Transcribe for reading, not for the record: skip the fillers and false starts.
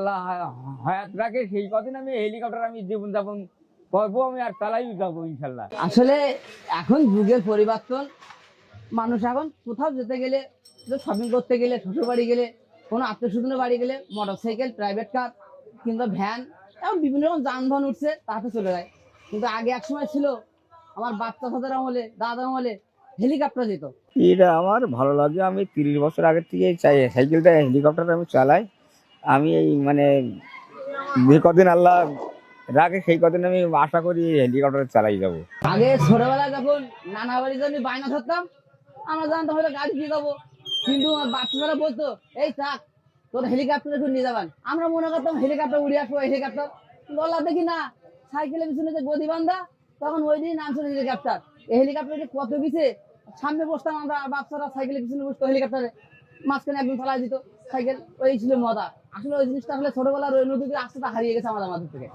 আল্লাহ হায়াত রাখে সেই কদিন আমি হেলিকপ্টার আমি জীবনযাপন করবো, আমি আর চালাই যাবো ইনশাল্লাহ। আসলে এখন যুগের পরিবর্তন, মানুষ এখন কোথাও যেতে গেলে, শপিং করতে গেলে, শ্বশুর বাড়ি গেলে, কোনো আত্মীয় স্বজনের বাড়ি গেলে মোটরসাইকেল, প্রাইভেট কার কিংবা ভ্যান এবং বিভিন্ন রকম যানবাহন উঠছে, তাতে চলে যায়। কিন্তু আগে এক সময় ছিল, আমার বাচ্চা দাদার আমলে, দাদা আমলে হেলিকপ্টার যেত। এটা আমার ভালো লাগে। আমি 30 বছর আগের থেকে চাই সাইকেলটা, হেলিকপ্টার আমি চালাই। আমি এই মানে যে কদিন আল্লাহ রাখে সেই কদিন আমি আশা করি হেলিকপ্টার চালাই যাবো। আগে ছোটবেলায় যখন নানা বাড়িতে আমি বায়না ধরতাম, আমরা জানতাম হয়তো গাড়ি দিয়ে যাবো, কিন্তু আমার বাচ্চারা বলতো এই থাক, তোর হেলিকপ্টার একটু নিয়ে যাবেন। আমরা মনে করতাম হেলিকপ্টার উড়ে আসবো, হেলিকপ্টার বললাম দেখি না, সাইকেলের পিছনে যে গদি বান্ধা, তখন ওই দিন নামছিল হেলিকপ্টার। এই হেলিকপ্টারে কত কিছু, সামনে বসতাম আমরা, বাচ্চারা সাইকেলের পিছনে বসতো, হেলিকপ্টারে মাঝখানে একদম চালাই দিত সাইকেল। ওই ছিল মজা। আসলে ওই জিনিসটা আসলে ছোটবেলার ওই নদীতে আস্তে হারিয়ে গেছে আমাদের মাঝে থেকে।